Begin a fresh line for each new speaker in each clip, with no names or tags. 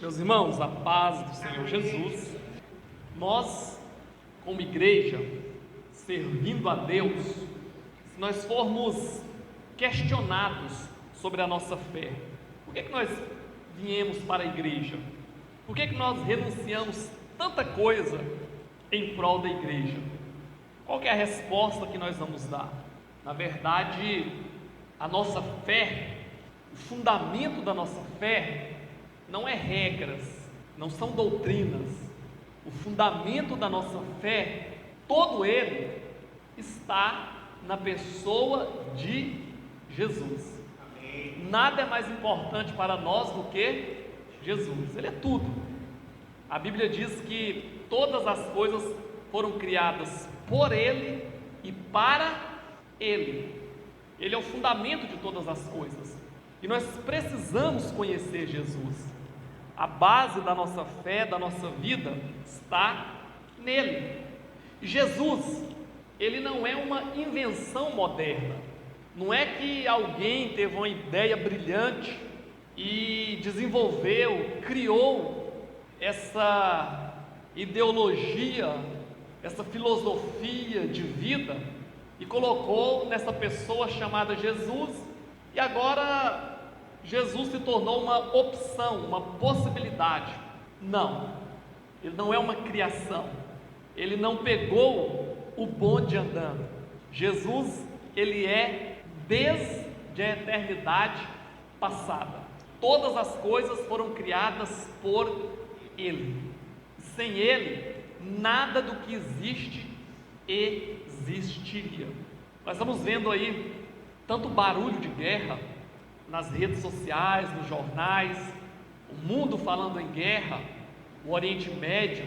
Meus irmãos, a paz do Senhor Jesus, nós, como igreja, servindo a Deus, se nós formos questionados sobre a nossa fé, por que nós viemos para a igreja? Por que nós renunciamos tanta coisa em prol da igreja? Qual que é a resposta que nós vamos dar? Na verdade, a nossa fé, o fundamento da nossa fé, não é regras, não são doutrinas. O fundamento da nossa fé, todo ele, está na pessoa de Jesus. Amém. Nada é mais importante para nós do que Jesus, Ele é tudo. A Bíblia diz que todas as coisas foram criadas por Ele e para Ele. Ele é o fundamento de todas as coisas. E nós precisamos conhecer Jesus. A base da nossa fé, da nossa vida, está nele. Jesus, ele não é uma invenção moderna. Não é que alguém teve uma ideia brilhante e desenvolveu, criou essa ideologia, essa filosofia de vida e colocou nessa pessoa chamada Jesus, e agora Jesus se tornou uma opção, uma possibilidade. Não, ele não é uma criação, ele não pegou o bonde andando. Jesus, ele é desde a eternidade passada. Todas as coisas foram criadas por ele. Sem ele, nada do que existe existiria. Nós estamos vendo aí tanto barulho de guerra nas redes sociais, nos jornais, o mundo falando em guerra, o Oriente Médio,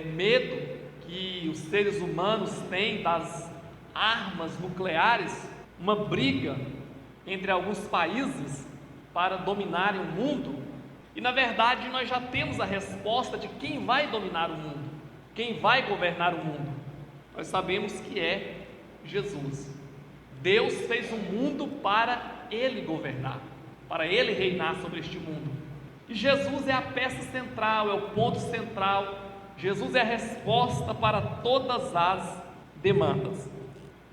o medo que os seres humanos têm das armas nucleares, uma briga entre alguns países para dominarem o mundo. E na verdade nós já temos a resposta de quem vai dominar o mundo, quem vai governar o mundo. Nós sabemos que é Jesus. Deus fez o mundo para Ele governar, para Ele reinar sobre este mundo. E Jesus é a peça central, é o ponto central. Jesus é a resposta para todas as demandas.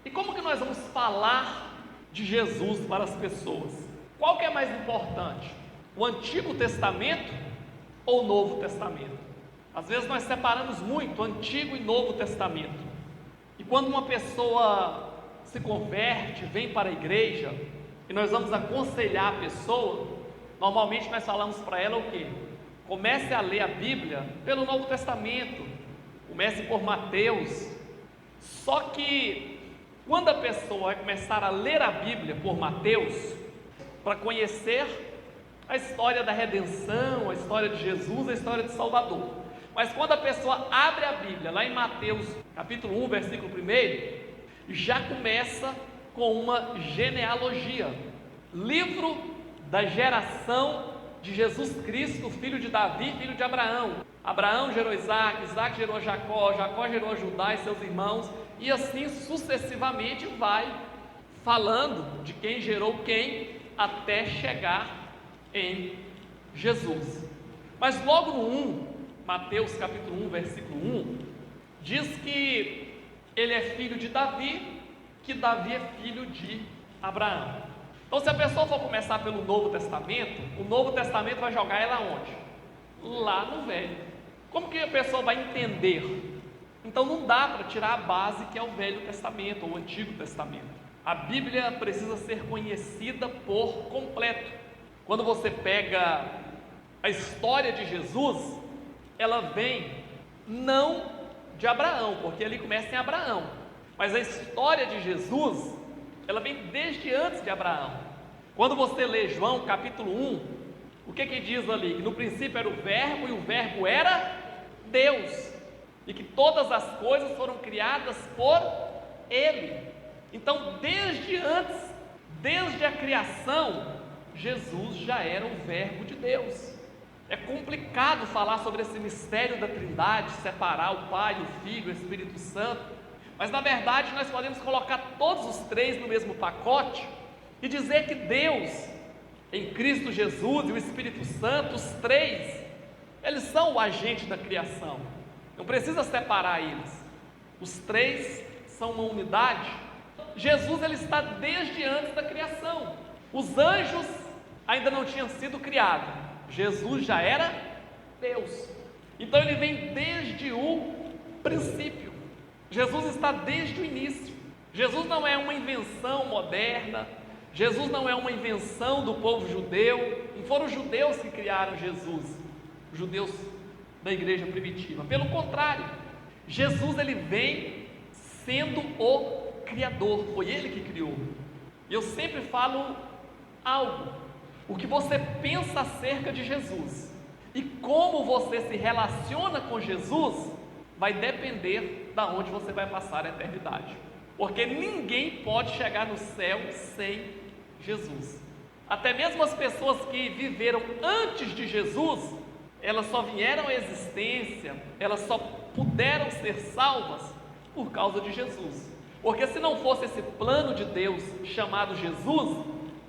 E como que nós vamos falar de Jesus para as pessoas? Qual que é mais importante? O Antigo Testamento ou o Novo Testamento? Às vezes nós separamos muito o Antigo e Novo Testamento. E quando uma pessoa se converte, vem para a igreja, e nós vamos aconselhar a pessoa, normalmente nós falamos para ela o quê? Comece a ler a Bíblia pelo Novo Testamento, comece por Mateus. Só que quando a pessoa vai começar a ler a Bíblia por Mateus, para conhecer a história da redenção, a história de Jesus, a história de Salvador, mas quando a pessoa abre a Bíblia, lá em Mateus capítulo 1, versículo 1, já começa com uma genealogia, livro da geração de Jesus Cristo, filho de Davi, filho de Abraão. Abraão gerou Isaac, Isaac gerou Jacó, Jacó gerou Judá e seus irmãos, e assim sucessivamente vai falando de quem gerou quem, até chegar em Jesus. Mas logo no 1, Mateus capítulo 1, versículo 1, diz que ele é filho de Davi, que Davi é filho de Abraão. Então, se a pessoa for começar pelo Novo Testamento, o Novo Testamento vai jogar ela onde? Lá no Velho. Como que a pessoa vai entender? Então, não dá para tirar a base que é o Velho Testamento ou o Antigo Testamento. A Bíblia precisa ser conhecida por completo. Quando você pega a história de Jesus, ela vem não de Abraão, porque ali começa em Abraão, mas a história de Jesus, ela vem desde antes de Abraão. Quando você lê João capítulo 1, o que diz ali? Que no princípio era o verbo, e o verbo era Deus, e que todas as coisas foram criadas por Ele. Então, desde antes, desde a criação, Jesus já era o verbo de Deus. É complicado falar sobre esse mistério da Trindade, separar o Pai, o Filho, o Espírito Santo, mas na verdade nós podemos colocar todos os três no mesmo pacote e dizer que Deus em Cristo Jesus e o Espírito Santo, os três, eles são o agente da criação. Não precisa separar eles. Os três são uma unidade. Jesus, ele está desde antes da criação. Os anjos ainda não tinham sido criados. Jesus já era Deus. Então ele vem desde o princípio. Jesus está desde o início. Jesus não é uma invenção moderna. Jesus não é uma invenção do povo judeu. Não foram os judeus que criaram Jesus, os judeus da igreja primitiva. Pelo contrário, Jesus, ele vem sendo o Criador. Foi ele que criou. Eu sempre falo algo: o que você pensa acerca de Jesus e como você se relaciona com Jesus vai depender da onde você vai passar a eternidade. Porque ninguém pode chegar no céu sem Jesus. Até mesmo as pessoas que viveram antes de Jesus, elas só vieram à existência, elas só puderam ser salvas por causa de Jesus. Porque se não fosse esse plano de Deus chamado Jesus,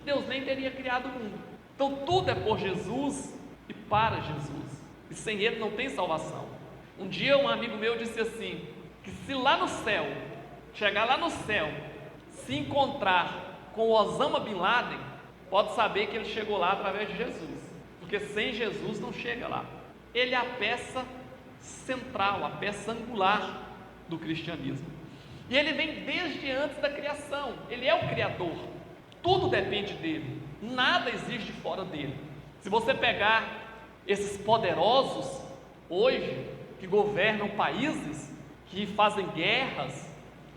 Deus nem teria criado o mundo. Então tudo é por Jesus e para Jesus. E sem Ele não tem salvação. Um dia um amigo meu disse assim, que se lá no céu, chegar lá no céu, se encontrar com o Osama Bin Laden, pode saber que ele chegou lá através de Jesus. Porque sem Jesus não chega lá. Ele é a peça central, a peça angular do cristianismo. E ele vem desde antes da criação. Ele é o Criador. Tudo depende dele. Nada existe fora dele. Se você pegar esses poderosos hoje, que governam países, que fazem guerras,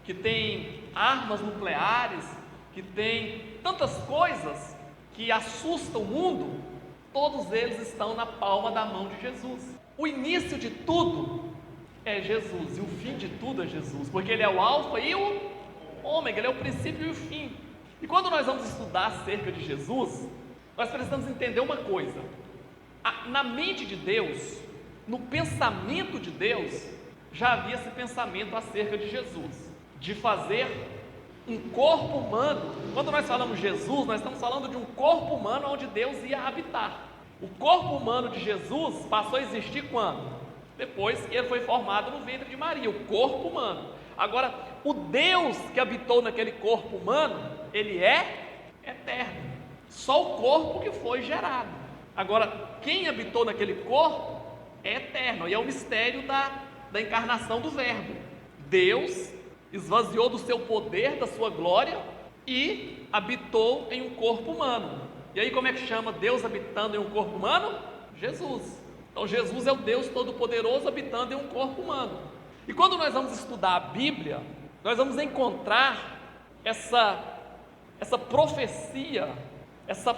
que têm armas nucleares, que têm tantas coisas que assustam o mundo, todos eles estão na palma da mão de Jesus. O início de tudo é Jesus, e o fim de tudo é Jesus, porque Ele é o alfa e o ômega, Ele é o princípio e o fim. E quando nós vamos estudar acerca de Jesus, nós precisamos entender uma coisa: na mente de Deus, no pensamento de Deus, já havia esse pensamento acerca de Jesus, de fazer um corpo humano. Quando nós falamos Jesus, nós estamos falando de um corpo humano onde Deus ia habitar. O corpo humano de Jesus passou a existir quando? Depois que ele foi formado no ventre de Maria, o corpo humano. Agora, o Deus que habitou naquele corpo humano, ele é eterno. Só o corpo que foi gerado. Agora, quem habitou naquele corpo é eterno, e é o mistério da encarnação do Verbo. Deus esvaziou do seu poder, da sua glória, e habitou em um corpo humano. E aí como é que chama Deus habitando em um corpo humano? Jesus. Então Jesus é o Deus Todo-Poderoso habitando em um corpo humano. E quando nós vamos estudar a Bíblia, nós vamos encontrar essa profecia, essa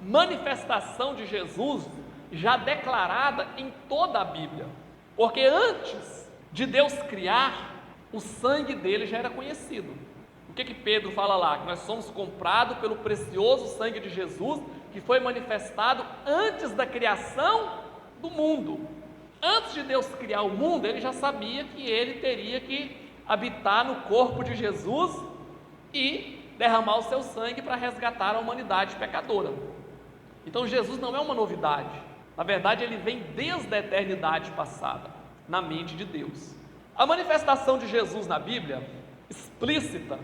manifestação de Jesus já declarada em toda a Bíblia. Porque antes de Deus criar, o sangue dele já era conhecido. O que Pedro fala lá? Que nós somos comprados pelo precioso sangue de Jesus, que foi manifestado antes da criação do mundo. Antes de Deus criar o mundo, ele já sabia que ele teria que habitar no corpo de Jesus e derramar o seu sangue para resgatar a humanidade pecadora. Então Jesus não é uma novidade. Na verdade, ele vem desde a eternidade passada, na mente de Deus. A manifestação de Jesus na Bíblia, explícita,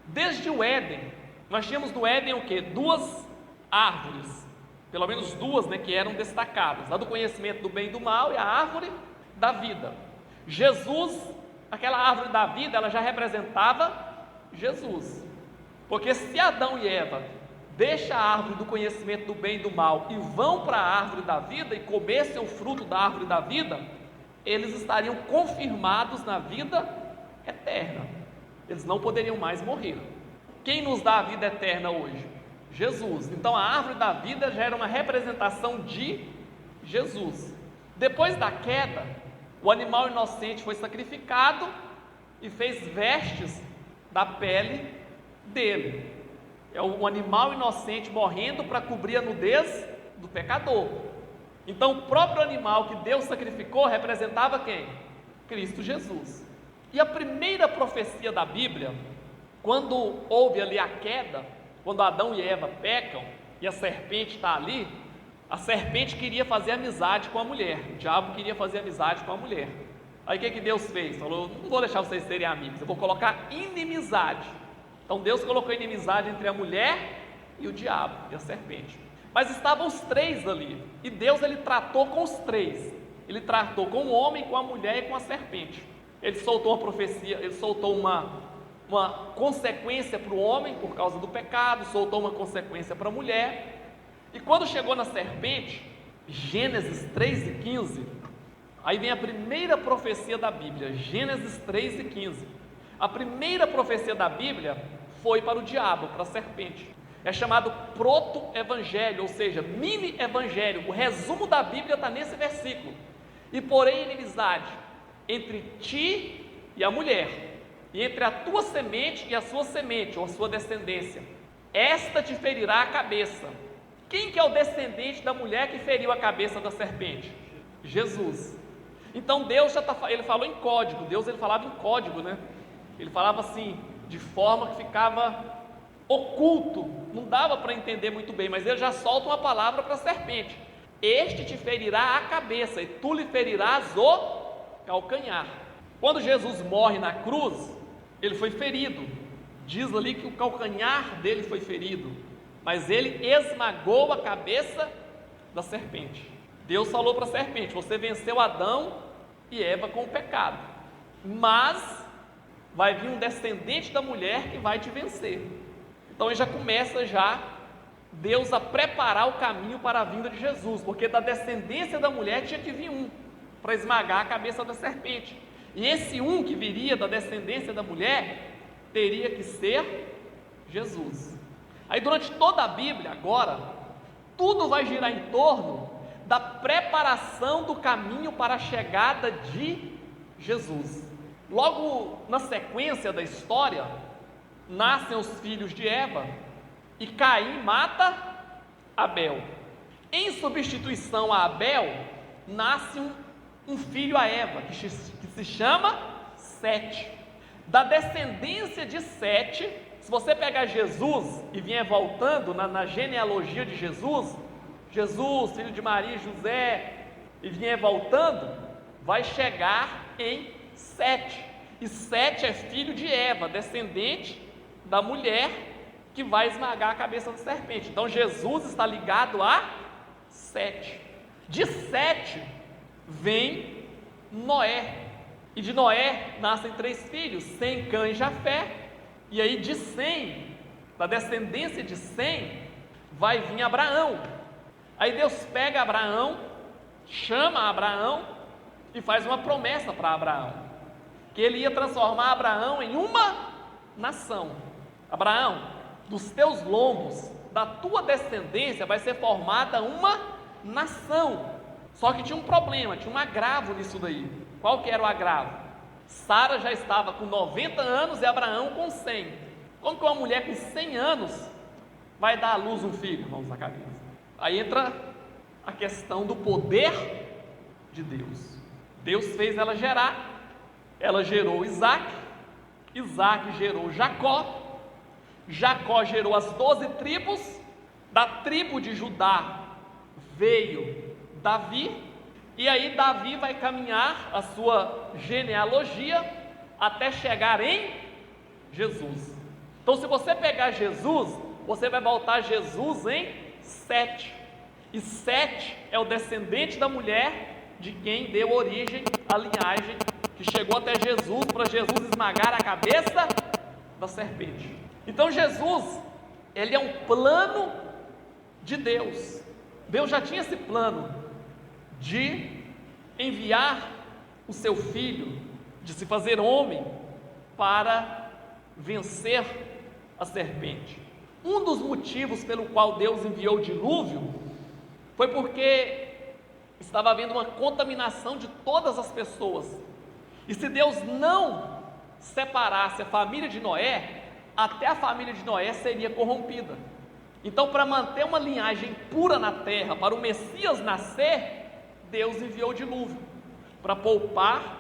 desde o Éden. Nós tínhamos no Éden o quê? Duas árvores, pelo menos duas, que eram destacadas: a do conhecimento do bem e do mal e a árvore da vida. Jesus, aquela árvore da vida, ela já representava Jesus. Porque se Adão e Eva deixam a árvore do conhecimento do bem e do mal e vão para a árvore da vida e comessem o fruto da árvore da vida, eles estariam confirmados na vida eterna. Eles não poderiam mais morrer. Quem nos dá a vida eterna hoje? Jesus. Então a árvore da vida já era uma representação de Jesus. Depois da queda, o animal inocente foi sacrificado e fez vestes da pele dele. É um animal inocente morrendo para cobrir a nudez do pecador. Então o próprio animal que Deus sacrificou representava quem? Cristo Jesus. E a primeira profecia da Bíblia, quando houve ali a queda, quando Adão e Eva pecam, e a serpente está ali, a serpente queria fazer amizade com a mulher, o diabo queria fazer amizade com a mulher. Aí o que Deus fez? Falou, não vou deixar vocês serem amigos, eu vou colocar inimizade. Então Deus colocou inimizade entre a mulher e o diabo, e a serpente. Mas estavam os três ali, e Deus ele tratou com os três. Ele tratou com o homem, com a mulher e com a serpente. Ele soltou uma profecia, ele soltou uma consequência para o homem por causa do pecado, soltou uma consequência para a mulher. E quando chegou na serpente, Gênesis 3:15, aí vem a primeira profecia da Bíblia, Gênesis 3:15. A primeira profecia da Bíblia foi para o diabo, para a serpente. É chamado proto-evangelho, ou seja, mini-evangelho. O resumo da Bíblia está nesse versículo. E porém inimizade entre ti e a mulher, e entre a tua semente e a sua semente, ou a sua descendência. Esta te ferirá a cabeça. Quem que é o descendente da mulher que feriu a cabeça da serpente? Jesus. Então Deus ele falou em código. Deus ele falava em código, né? Ele falava assim, de forma que ficava oculto, não dava para entender muito bem, mas ele já solta uma palavra para a serpente: este te ferirá a cabeça, e tu lhe ferirás o calcanhar. Quando Jesus morre na cruz, ele foi ferido, diz ali que o calcanhar dele foi ferido, mas ele esmagou a cabeça da serpente. Deus falou para a serpente: você venceu Adão e Eva com o pecado, mas vai vir um descendente da mulher que vai te vencer. Então já começa Deus a preparar o caminho para a vinda de Jesus, porque da descendência da mulher tinha que vir um para esmagar a cabeça da serpente, e esse um que viria da descendência da mulher teria que ser Jesus. Aí durante toda a Bíblia agora, tudo vai girar em torno da preparação do caminho para a chegada de Jesus. Logo na sequência da história, nascem os filhos de Eva, e Caim mata Abel. Em substituição a Abel, nasce um filho a Eva, que se chama Sete. Da descendência de Sete, se você pegar Jesus e vier voltando na genealogia de Jesus, filho de Maria e José, e vier voltando, vai chegar em Sete. E Sete é filho de Eva, descendente da mulher que vai esmagar a cabeça da serpente. Então Jesus está ligado a Sete. De Sete vem Noé, e de Noé nascem três filhos, Sem, Cã e Jafé. E aí de Sem, da descendência de Sem, vai vir Abraão. Aí Deus pega Abraão, chama Abraão e faz uma promessa para Abraão, que ele ia transformar Abraão em uma nação. Abraão, dos teus lombos, da tua descendência vai ser formada uma nação. Só que tinha um problema, tinha um agravo nisso daí. Qual que era o agravo? Sara já estava com 90 anos e Abraão com 100. Como que uma mulher com 100 anos vai dar à luz um filho, irmãos Zacarias? Aí entra a questão do poder de Deus. Deus fez ela gerar, ela gerou Isaac, Isaac gerou Jacó, Jacó gerou as 12 tribos, da tribo de Judá veio Davi, e aí Davi vai caminhar a sua genealogia até chegar em Jesus. Então se você pegar Jesus, você vai voltar Jesus em Sete, e Sete é o descendente da mulher de quem deu origem à linhagem que chegou até Jesus, para Jesus esmagar a cabeça da serpente. Então Jesus, ele é um plano de Deus. Deus já tinha esse plano de enviar o seu filho, de se fazer homem para vencer a serpente. Um dos motivos pelo qual Deus enviou o dilúvio foi porque estava havendo uma contaminação de todas as pessoas. E se Deus não separasse a família de Noé, até a família de Noé seria corrompida. Então, para manter uma linhagem pura na terra, para o Messias nascer, Deus enviou o dilúvio, para poupar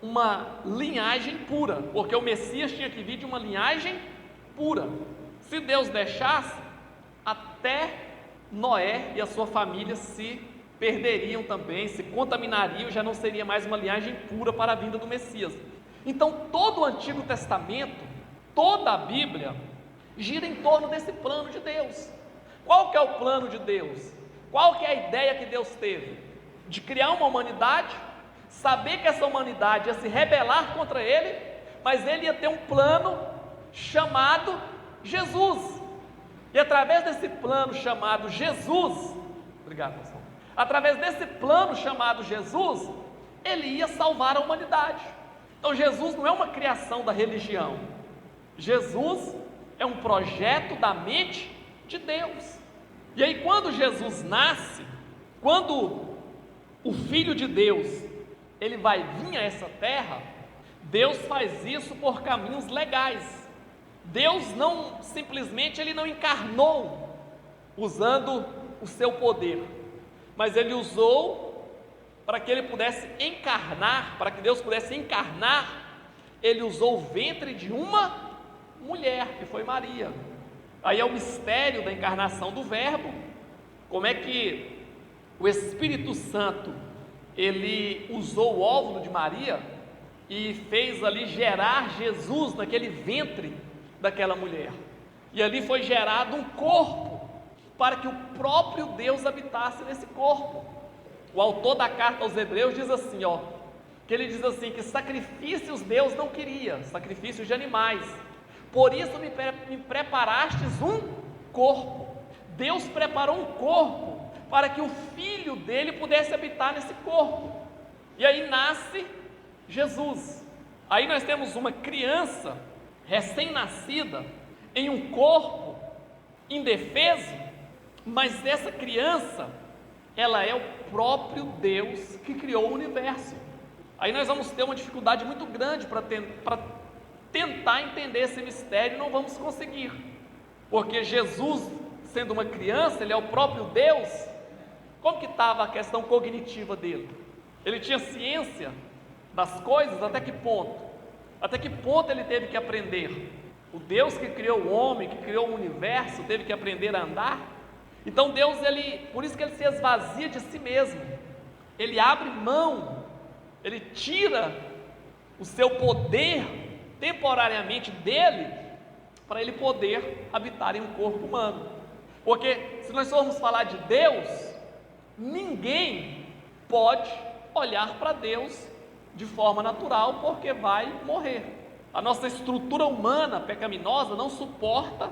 uma linhagem pura, porque o Messias tinha que vir de uma linhagem pura. Se Deus deixasse, até Noé e a sua família se perderiam também, se contaminariam, já não seria mais uma linhagem pura para a vinda do Messias. Então todo o Antigo Testamento, toda a Bíblia, gira em torno desse plano de Deus. Qual que é o plano de Deus? Qual que é a ideia que Deus teve? De criar uma humanidade, saber que essa humanidade ia se rebelar contra Ele, mas Ele ia ter um plano chamado Jesus. E através desse plano chamado Jesus, obrigado, pastor. Através desse plano chamado Jesus, Ele ia salvar a humanidade. Então Jesus não é uma criação da religião. Jesus é um projeto da mente de Deus. E aí quando Jesus nasce, quando o Filho de Deus, ele vai vir a essa terra, Deus faz isso por caminhos legais. Deus não simplesmente, ele não encarnou usando o seu poder, mas ele usou para que ele pudesse encarnar, para que Deus pudesse encarnar, ele usou o ventre de uma mulher, que foi Maria. Aí é o mistério da encarnação do Verbo, como é que o Espírito Santo, ele usou o óvulo de Maria e fez ali gerar Jesus naquele ventre daquela mulher, e ali foi gerado um corpo, para que o próprio Deus habitasse nesse corpo. O autor da carta aos Hebreus diz assim, que ele diz assim, que sacrifícios Deus não queria, sacrifícios de animais, por isso me preparastes um corpo. Deus preparou um corpo, para que o Filho dele pudesse habitar nesse corpo, e aí nasce Jesus. Aí nós temos uma criança recém-nascida, em um corpo indefeso, mas essa criança, ela é o próprio Deus que criou o universo. Aí nós vamos ter uma dificuldade muito grande para tentar entender esse mistério, e não vamos conseguir, porque Jesus, sendo uma criança, ele é o próprio Deus. Como que estava a questão cognitiva dele? Ele tinha ciência das coisas? Até que ponto? Até que ponto ele teve que aprender? O Deus que criou o homem, que criou o universo, teve que aprender a andar? Então Deus, por isso que ele se esvazia de si mesmo, ele abre mão, ele tira o seu poder temporariamente dele, para ele poder habitar em um corpo humano. Porque se nós formos falar de Deus, ninguém pode olhar para Deus de forma natural, porque vai morrer. A nossa estrutura humana pecaminosa não suporta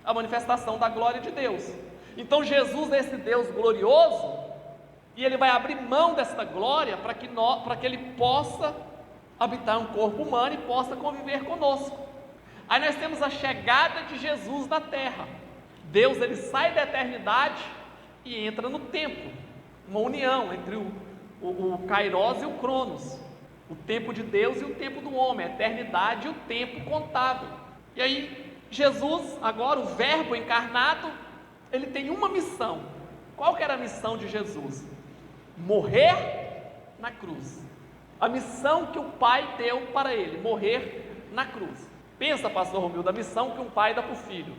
a manifestação da glória de Deus. Então Jesus é esse Deus glorioso, e ele vai abrir mão dessa glória para que ele possa habitar um corpo humano e possa conviver conosco. Aí nós temos a chegada de Jesus na terra. Deus, ele sai da eternidade e entra no tempo, uma união entre o Kairos e o Cronos, o tempo de Deus e o tempo do homem, a eternidade e o tempo contável. E aí Jesus, agora o Verbo encarnado, ele tem uma missão. Qual que era a missão de Jesus? Morrer na cruz. A missão que o Pai deu para ele, morrer na cruz. Pensa, pastor Romildo, a missão que um pai dá para o filho.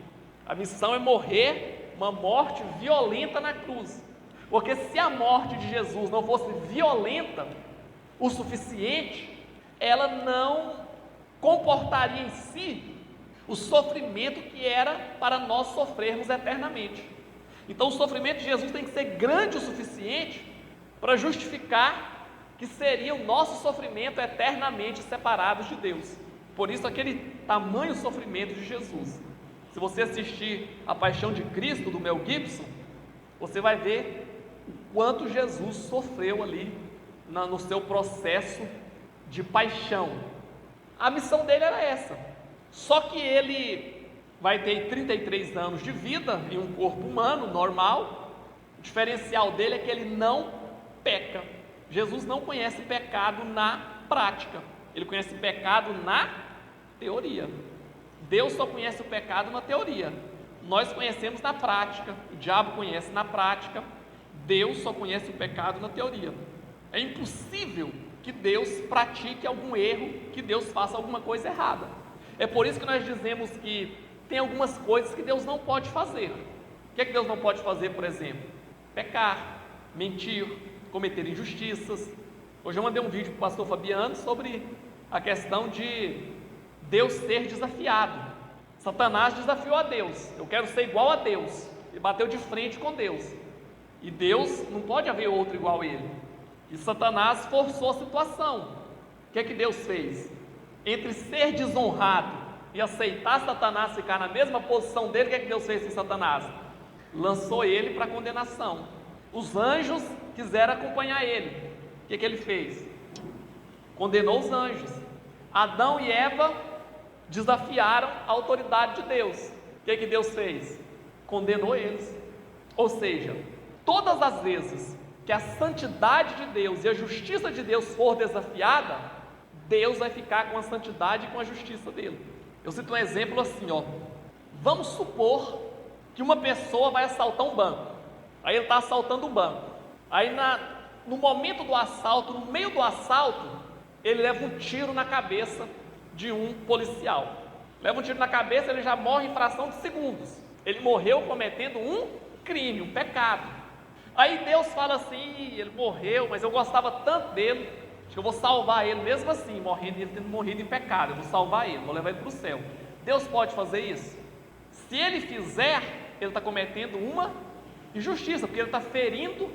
A missão é morrer uma morte violenta na cruz. Porque se a morte de Jesus não fosse violenta o suficiente, ela não comportaria em si o sofrimento que era para nós sofrermos eternamente. Então o sofrimento de Jesus tem que ser grande o suficiente para justificar que seria o nosso sofrimento eternamente separados de Deus. Por isso aquele tamanho sofrimento de Jesus. Se você assistir A Paixão de Cristo, do Mel Gibson, você vai ver o quanto Jesus sofreu ali no seu processo de paixão. A missão dele era essa. Só que ele vai ter 33 anos de vida em um corpo humano normal. O diferencial dele é que ele não peca. Jesus não conhece pecado na prática, ele conhece pecado na teoria. Deus só conhece o pecado na teoria, nós conhecemos na prática. O diabo conhece na prática, Deus só conhece o pecado na teoria. É impossível que Deus pratique algum erro, que Deus faça alguma coisa errada. É por isso que nós dizemos que tem algumas coisas que Deus não pode fazer, que é que Deus não pode fazer, por exemplo? Pecar, mentir, cometer injustiças. Hoje eu mandei um vídeo para o pastor Fabiano sobre a questão de Deus ser desafiado. Satanás desafiou a Deus: eu quero ser igual a Deus, e bateu de frente com Deus, e Deus, não pode haver outro igual a ele, e Satanás forçou a situação. O que é que Deus fez? Entre ser desonrado e aceitar Satanás ficar na mesma posição dele, o que é que Deus fez em Satanás? Lançou ele para condenação. Os anjos quiseram acompanhar ele. O que é que ele fez? Condenou os anjos. Adão e Eva desafiaram a autoridade de Deus. O que é que Deus fez? Condenou eles. Ou seja, todas as vezes que a santidade de Deus e a justiça de Deus for desafiada, Deus vai ficar com a santidade e com a justiça dele. Eu cito um exemplo assim, ó. Vamos supor que uma pessoa vai assaltar um banco. Aí ele está assaltando um banco. Aí no momento do assalto, no meio do assalto, ele leva um tiro na cabeça de um policial. Leva um tiro na cabeça, ele já morre em fração de segundos. Ele morreu cometendo um crime, um pecado. Aí Deus fala assim: ele morreu, mas eu gostava tanto dele, acho que eu vou salvar ele mesmo assim, morrendo, ele tendo morrido em pecado. Eu vou salvar ele, vou levar ele para o céu. Deus pode fazer isso? Se ele fizer, ele está cometendo uma injustiça, porque ele está ferindo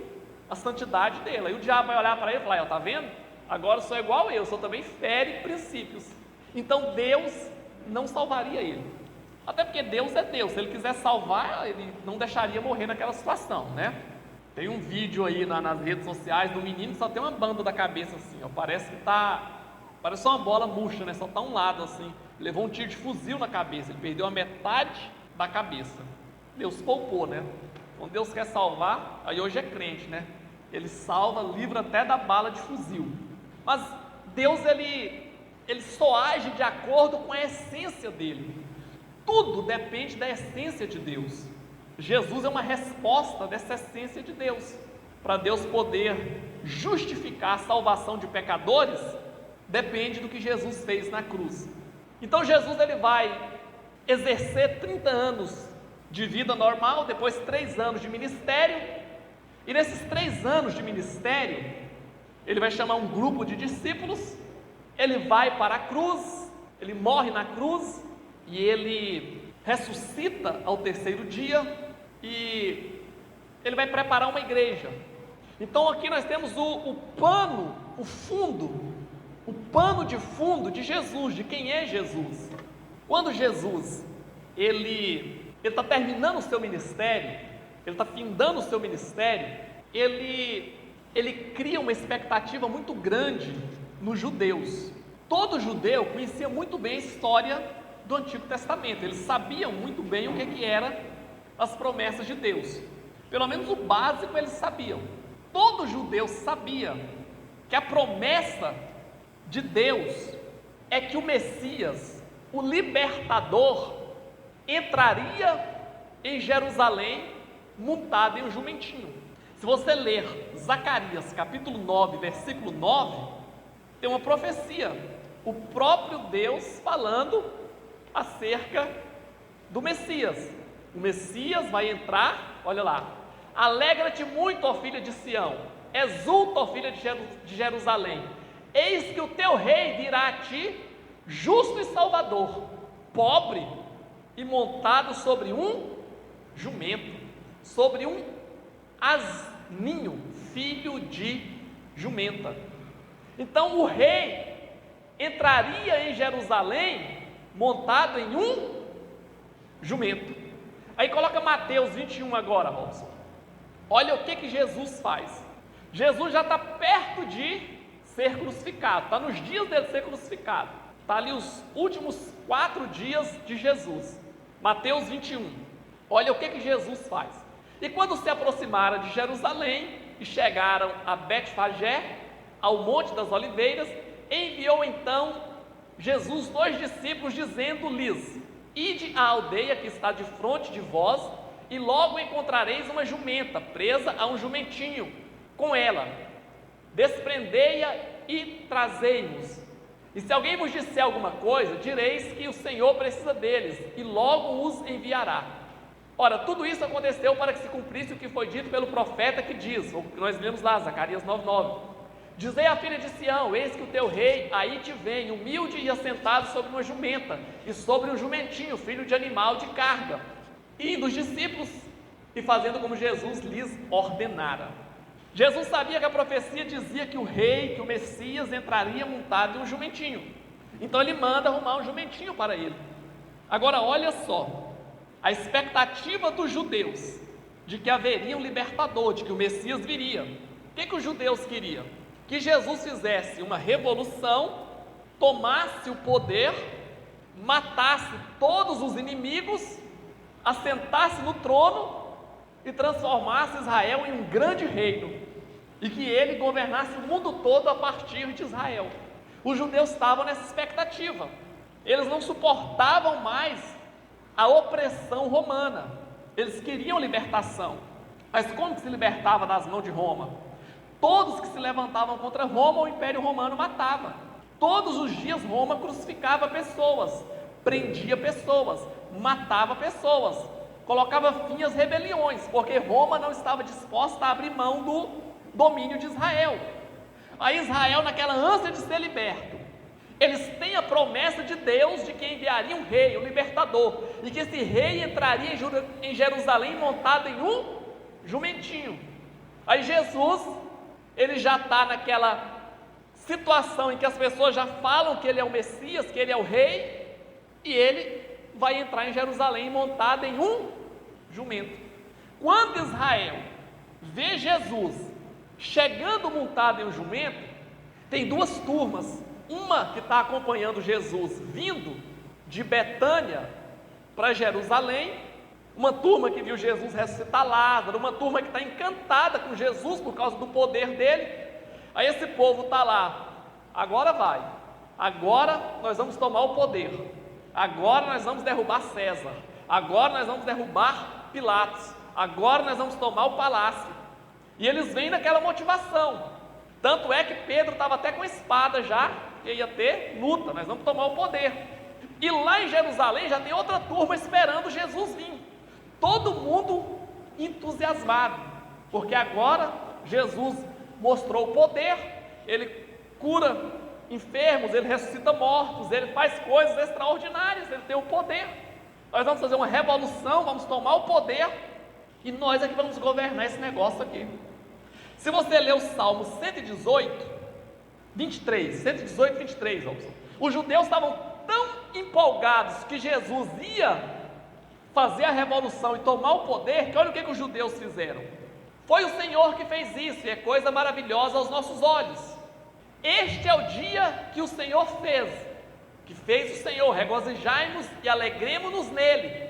a santidade dele. Aí o diabo vai olhar para ele e falar: está vendo? Agora eu sou igual eu, sou também fere princípios. Então Deus não salvaria ele. Até porque Deus é Deus, se ele quiser salvar, ele não deixaria morrer naquela situação, né? Tem um vídeo aí nas redes sociais do menino que só tem uma banda da cabeça assim, ó, parece só uma bola murcha, né? Só está um lado assim. Levou um tiro de fuzil na cabeça, ele perdeu a metade da cabeça. Deus poupou, né? Quando Deus quer salvar, aí hoje é crente, né? Ele salva, livra até da bala de fuzil. Mas Deus, ele só age de acordo com a essência dele. Tudo depende da essência de Deus. Jesus é uma resposta dessa essência de Deus. Para Deus poder justificar a salvação de pecadores, depende do que Jesus fez na cruz. Então Jesus, ele vai exercer 30 anos de vida normal, depois 3 anos de ministério, e nesses 3 anos de ministério, ele vai chamar um grupo de discípulos, ele vai para a cruz, ele morre na cruz, e ele ressuscita ao 3º dia, e ele vai preparar uma igreja. Então aqui nós temos o pano de fundo de Jesus, de quem é Jesus. Quando Jesus, ele está terminando o seu ministério, ele está findando o seu ministério, ele cria uma expectativa muito grande nos judeus. Todo judeu conhecia muito bem a história do Antigo Testamento, eles sabiam muito bem o que eram as promessas de Deus, pelo menos o básico eles sabiam. Todo judeu sabia que a promessa de Deus é que o Messias, o libertador, entraria em Jerusalém montado em um jumentinho. Se você ler Zacarias capítulo 9, versículo 9, tem uma profecia, o próprio Deus falando acerca do Messias. O Messias vai entrar, olha lá: alegra-te muito, ó filha de Sião, exulta, ó filha de Jerusalém, eis que o teu rei virá a ti, justo e salvador, pobre e montado sobre um jumento, sobre um asninho, filho de jumenta. Então o rei entraria em Jerusalém montado em um jumento. Aí coloca Mateus 21 agora, Robson. Olha o que Jesus faz. Jesus já está perto de ser crucificado, está nos dias dele ser crucificado, está ali os últimos 4 dias de Jesus. Mateus 21, olha o que Jesus faz. E quando se aproximaram de Jerusalém e chegaram a Betfagé, ao Monte das Oliveiras, enviou então Jesus 2 discípulos, dizendo-lhes: ide à aldeia que está de fronte de vós, e logo encontrareis uma jumenta presa a um jumentinho, com ela, desprendei-a e trazei-nos. E se alguém vos disser alguma coisa, direis que o Senhor precisa deles, e logo os enviará. Ora, tudo isso aconteceu para que se cumprisse o que foi dito pelo profeta que diz, o que nós lemos lá, Zacarias 9:9. Dizei à filha de Sião, eis que o teu rei aí te vem, humilde e assentado sobre uma jumenta, e sobre um jumentinho, filho de animal de carga. E indo os discípulos, e fazendo como Jesus lhes ordenara. Jesus sabia que a profecia dizia que o rei, que o Messias entraria montado em um jumentinho. Então ele manda arrumar um jumentinho para ele. Agora olha só, a expectativa dos judeus de que haveria um libertador, de que o Messias viria. O que os judeus queriam? Que Jesus fizesse uma revolução, tomasse o poder, matasse todos os inimigos, assentasse no trono e transformasse Israel em um grande reino, e que ele governasse o mundo todo a partir de Israel. Os judeus estavam nessa expectativa, eles não suportavam mais a opressão romana, eles queriam libertação. Mas como que se libertava das mãos de Roma? Todos que se levantavam contra Roma, o Império Romano matava. Todos os dias Roma crucificava pessoas, prendia pessoas, matava pessoas, colocava fim às rebeliões, porque Roma não estava disposta a abrir mão do domínio de Israel. Aí Israel, naquela ânsia de ser liberto, eles têm a promessa de Deus de que enviaria um rei, um libertador, e que esse rei entraria em Jerusalém montado em um jumentinho. Aí Jesus, ele já está naquela situação em que as pessoas já falam que ele é o Messias, que ele é o rei, e ele vai entrar em Jerusalém montado em um jumento. Quando Israel vê Jesus chegando montado em um jumento, tem duas turmas, uma que está acompanhando Jesus vindo de Betânia para Jerusalém, uma turma que viu Jesus ressuscitar Lázaro, uma turma que está encantada com Jesus por causa do poder dele. Aí esse povo está lá, agora vai, agora nós vamos tomar o poder, agora nós vamos derrubar César, agora nós vamos derrubar Pilatos, agora nós vamos tomar o palácio. E eles vêm naquela motivação, tanto é que Pedro estava até com a espada já, que ia ter luta, nós vamos tomar o poder. E lá em Jerusalém já tem outra turma esperando Jesus vir, todo mundo entusiasmado, porque agora Jesus mostrou o poder, ele cura enfermos, ele ressuscita mortos, ele faz coisas extraordinárias, ele tem o poder. Nós vamos fazer uma revolução, vamos tomar o poder, e nós é que vamos governar esse negócio aqui. Se você ler o Salmo 118, 23, os judeus estavam tão empolgados que Jesus ia fazer a revolução e tomar o poder, que olha o que os judeus fizeram. Foi o Senhor que fez isso, e é coisa maravilhosa aos nossos olhos. Este é o dia que o Senhor fez, que fez o Senhor, regozijai-nos e alegremo-nos nele.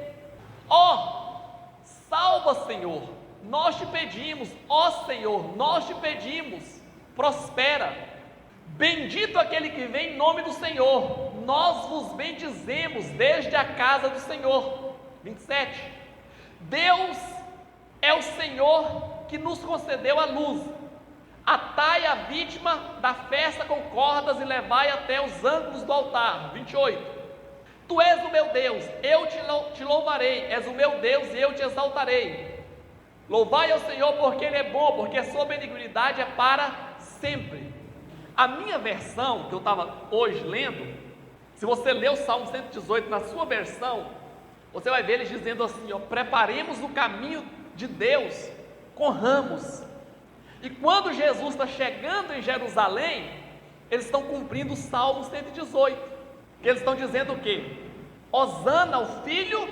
Salva, Senhor, nós te pedimos, Senhor, nós te pedimos, prospera. Bendito aquele que vem em nome do Senhor, nós vos bendizemos desde a casa do Senhor. 27. Deus é o Senhor que nos concedeu a luz. Atai a vítima da festa com cordas e levai até os ângulos do altar. 28. Tu és o meu Deus, eu te louvarei, és o meu Deus e eu te exaltarei. Louvai ao Senhor porque Ele é bom, porque a sua benignidade é para sempre. A minha versão, que eu estava hoje lendo, se você ler o Salmo 118 na sua versão, você vai ver eles dizendo assim, preparemos o caminho de Deus com ramos. E quando Jesus está chegando em Jerusalém, eles estão cumprindo o Salmo 118. Eles estão dizendo o quê? Hosana, o Filho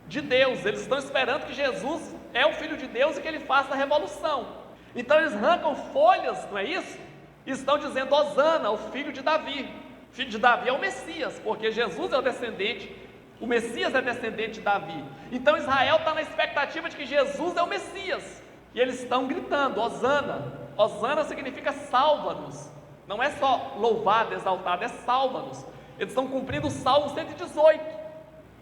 de Deus. Eles estão esperando que Jesus é o Filho de Deus e que Ele faça a revolução. Então eles arrancam folhas, não é isso? E estão dizendo Hosana, o Filho de Davi. O Filho de Davi é o Messias, porque Jesus é o descendente, o Messias é descendente de Davi. Então Israel está na expectativa de que Jesus é o Messias. E eles estão gritando, Hosana. Hosana significa salva-nos. Não é só louvado, exaltado, é salva-nos. Eles estão cumprindo o Salmo 118,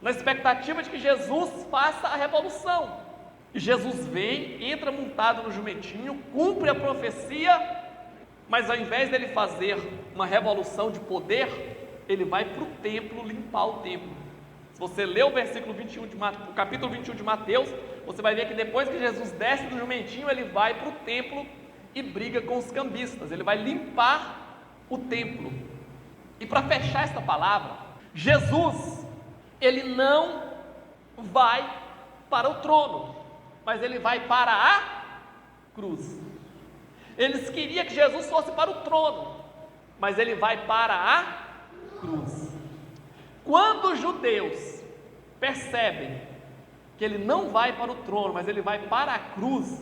na expectativa de que Jesus faça a revolução. E Jesus vem, entra montado no jumentinho, cumpre a profecia, mas ao invés dele fazer uma revolução de poder, ele vai para o templo limpar o templo. Se você ler o versículo 21 o capítulo 21 de Mateus, você vai ver que depois que Jesus desce do jumentinho, ele vai para o templo e briga com os cambistas, ele vai limpar o templo. E para fechar esta palavra, Jesus, ele não vai para o trono, mas ele vai para a cruz. Eles queriam que Jesus fosse para o trono, mas ele vai para a cruz. Quando os judeus percebem que ele não vai para o trono, mas ele vai para a cruz,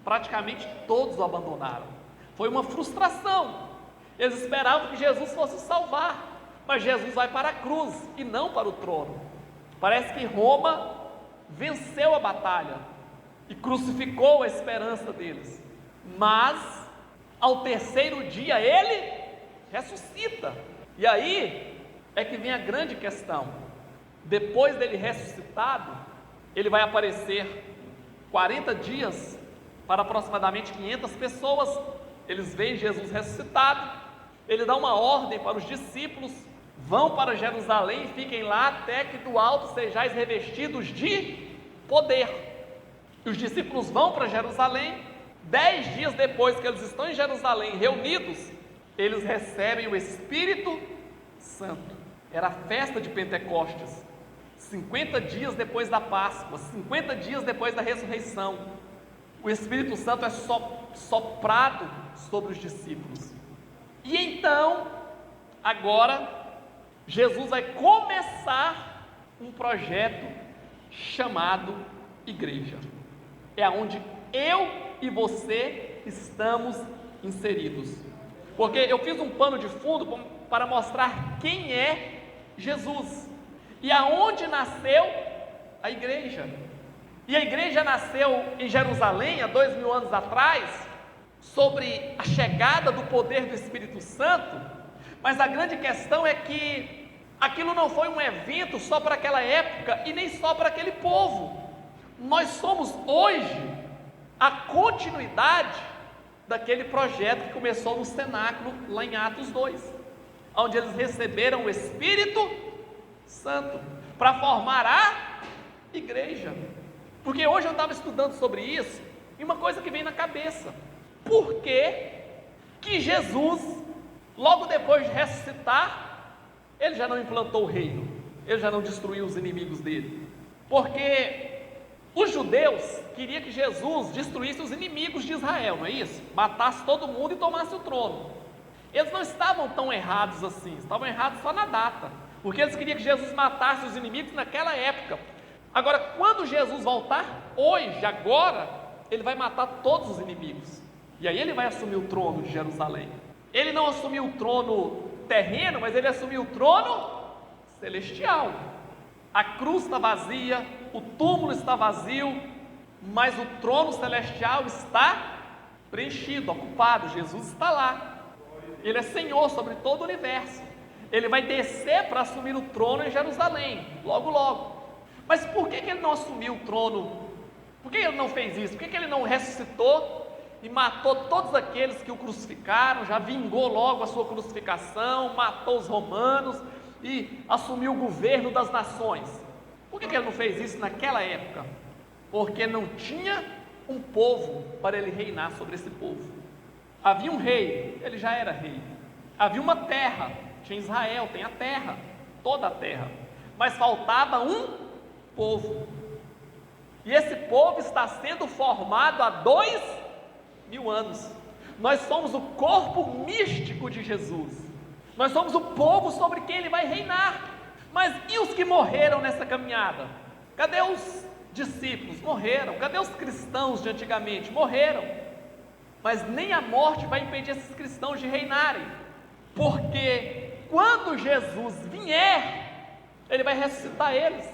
praticamente todos o abandonaram. Foi uma frustração. Eles esperavam que Jesus fosse salvar, mas Jesus vai para a cruz e não para o trono. Parece que Roma venceu a batalha e crucificou a esperança deles. Mas ao terceiro dia ele ressuscita. E aí é que vem a grande questão. Depois dele ressuscitado, ele vai aparecer 40 dias para aproximadamente 500 pessoas. Eles veem Jesus ressuscitado, ele dá uma ordem para os discípulos: vão para Jerusalém e fiquem lá até que do alto sejais revestidos de poder. E os discípulos vão para Jerusalém. 10 dias depois que eles estão em Jerusalém reunidos, eles recebem o Espírito Santo. Era a festa de Pentecostes, 50 dias depois da Páscoa, 50 dias depois da ressurreição. O Espírito Santo é soprado sobre os discípulos. E então, agora, Jesus vai começar um projeto chamado igreja. É onde eu e você estamos inseridos. Porque eu fiz um pano de fundo para mostrar quem é Jesus e aonde nasceu a igreja. E a igreja nasceu em Jerusalém há 2000 anos atrás, sobre a chegada do poder do Espírito Santo. Mas a grande questão é que aquilo não foi um evento só para aquela época e nem só para aquele povo. Nós somos hoje a continuidade daquele projeto que começou no cenáculo lá em Atos 2, onde eles receberam o Espírito Santo para formar a igreja. Porque hoje eu estava estudando sobre isso e uma coisa que vem na cabeça: por que Jesus, logo depois de ressuscitar, ele já não implantou o reino, ele já não destruiu os inimigos dele? Porque os judeus queriam que Jesus destruísse os inimigos de Israel, não é isso? Matasse todo mundo e tomasse o trono. Eles não estavam tão errados assim, estavam errados só na data, porque eles queriam que Jesus matasse os inimigos naquela época. Agora, quando Jesus voltar, hoje, agora, ele vai matar todos os inimigos, e aí ele vai assumir o trono de Jerusalém. Ele não assumiu o trono terreno, mas ele assumiu o trono celestial. A cruz está vazia, o túmulo está vazio, mas o trono celestial está preenchido, ocupado. Jesus está lá, ele é Senhor sobre todo o universo. Ele vai descer para assumir o trono em Jerusalém, logo logo. Mas por que ele não assumiu o trono? Por que ele não fez isso? Por que ele não ressuscitou e matou todos aqueles que o crucificaram, já vingou logo a sua crucificação, matou os romanos e assumiu o governo das nações? Por que ele não fez isso naquela época? Porque não tinha um povo para ele reinar sobre esse povo. Havia um rei, ele já era rei. Havia uma terra, tinha Israel, tem a terra, toda a terra. Mas faltava um povo. E esse povo está sendo formado há 2000 anos. Nós somos o corpo místico de Jesus. Nós somos o povo sobre quem ele vai reinar. Mas e os que morreram nessa caminhada? Cadê os discípulos? Morreram. Cadê os cristãos de antigamente? Morreram. Mas nem a morte vai impedir esses cristãos de reinarem, porque quando Jesus vier, ele vai ressuscitar eles.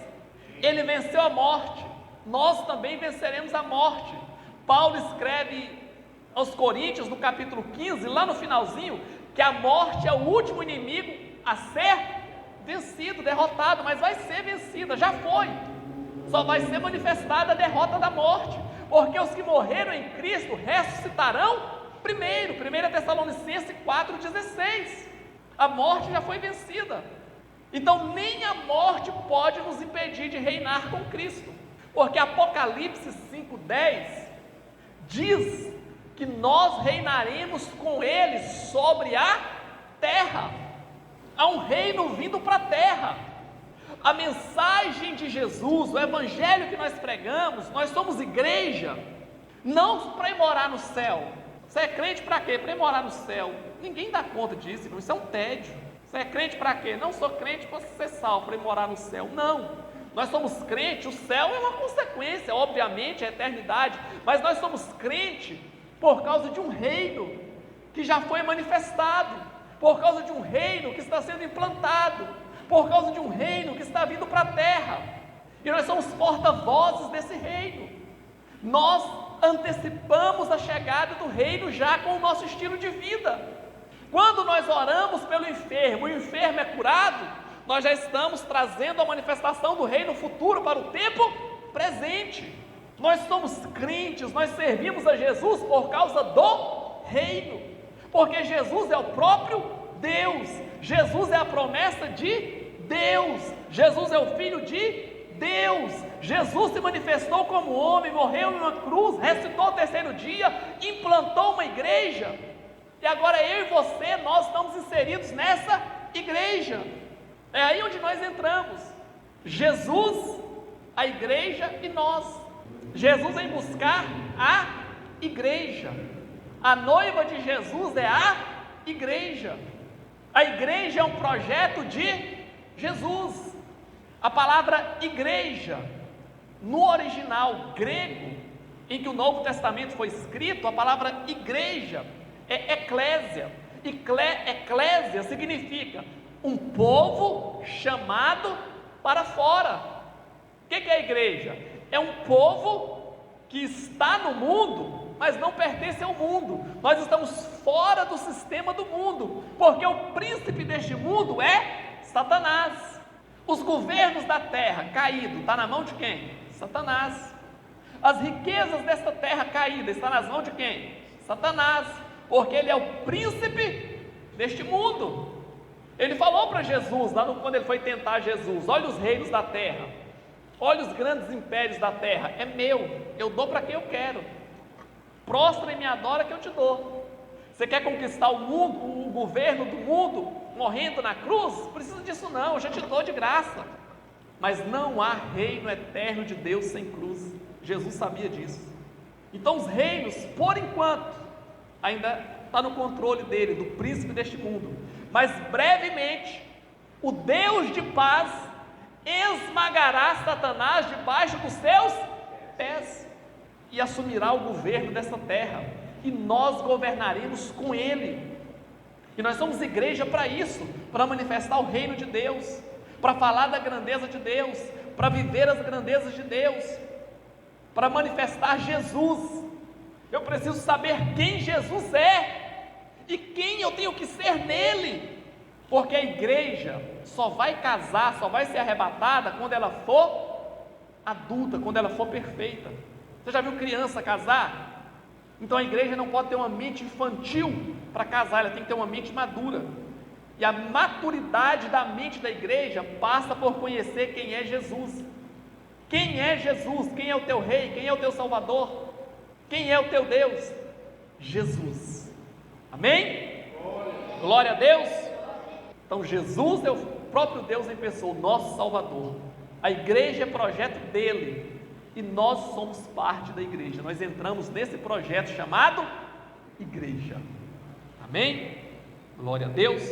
Ele venceu a morte, nós também venceremos a morte. Paulo escreve aos Coríntios, no capítulo 15, lá no finalzinho, que a morte é o último inimigo a ser vencido, derrotado, mas vai ser vencida, já foi. Só vai ser manifestada a derrota da morte, porque os que morreram em Cristo ressuscitarão primeiro. 1 Tessalonicenses 4,16. A morte já foi vencida. Então nem a morte pode nos impedir de reinar com Cristo, porque Apocalipse 5:10 diz que nós reinaremos com Ele sobre a terra. Há um reino vindo para a terra. A mensagem de Jesus, o evangelho que nós pregamos, nós somos igreja, não para ir morar no céu. Você é crente para quê? Para ir morar no céu. Ninguém dá conta disso, isso é um tédio. Você é crente para quê? Não sou crente para ser salvo, para ir morar no céu. Não, nós somos crentes, o céu é uma consequência, obviamente, é a eternidade, mas nós somos crentes por causa de um reino que já foi manifestado, por causa de um reino que está sendo implantado, por causa de um reino que está vindo para a terra, e nós somos porta-vozes desse reino. Nós antecipamos a chegada do reino já com o nosso estilo de vida. Quando nós oramos pelo enfermo, o enfermo é curado, nós já estamos trazendo a manifestação do reino futuro para o tempo presente. Nós somos crentes, nós servimos a Jesus por causa do reino, porque Jesus é o próprio Deus, Jesus é a promessa de Deus, Jesus é o Filho de Deus, Jesus se manifestou como homem, morreu em uma cruz, ressuscitou ao terceiro dia, implantou uma igreja, e agora eu e você, nós estamos inseridos nessa igreja. É aí onde nós entramos. Jesus, a igreja e nós. Jesus vem buscar a igreja. A noiva de Jesus é a igreja. A igreja é um projeto de Jesus. A palavra igreja, no original grego, em que o Novo Testamento foi escrito, a palavra igreja é eclésia. Eclésia significa um povo chamado para fora. O que é a igreja? É um povo que está no mundo, mas não pertence ao mundo. Nós estamos fora do sistema do mundo, porque o príncipe deste mundo é Satanás. Os governos da terra caído está na mão de quem? Satanás. As riquezas desta terra caída está nas mãos de quem? Satanás, porque ele é o príncipe deste mundo. Ele falou para Jesus, quando ele foi tentar Jesus: olha os reinos da terra, olha os grandes impérios da terra, é meu, eu dou para quem eu quero, prostra e me adora que eu te dou. Você quer conquistar o mundo, o governo do mundo, morrendo na cruz? Não precisa disso não, eu já te dou de graça. Mas não há reino eterno de Deus sem cruz. Jesus sabia disso. Então os reinos, por enquanto, ainda está no controle dele, do príncipe deste mundo. Mas brevemente, o Deus de paz esmagará Satanás debaixo dos seus pés e assumirá o governo dessa terra, e nós governaremos com ele. E nós somos igreja para isso, para manifestar o reino de Deus, para falar da grandeza de Deus, para viver as grandezas de Deus, para manifestar Jesus. Eu preciso saber quem Jesus é e quem eu tenho que ser nele, porque a igreja só vai casar, só vai ser arrebatada quando ela for adulta, quando ela for perfeita. Você já viu criança casar? Então a igreja não pode ter uma mente infantil para casar, ela tem que ter uma mente madura. E a maturidade da mente da igreja passa por conhecer quem é Jesus. Quem é Jesus? Quem é o teu rei? Quem é o teu salvador? Quem é o teu Deus? Jesus. Amém? Glória a Deus. Então Jesus é o próprio Deus em pessoa, o nosso Salvador. A igreja é projeto dele, e nós somos parte da igreja. Nós entramos nesse projeto chamado igreja. Amém? Glória a Deus.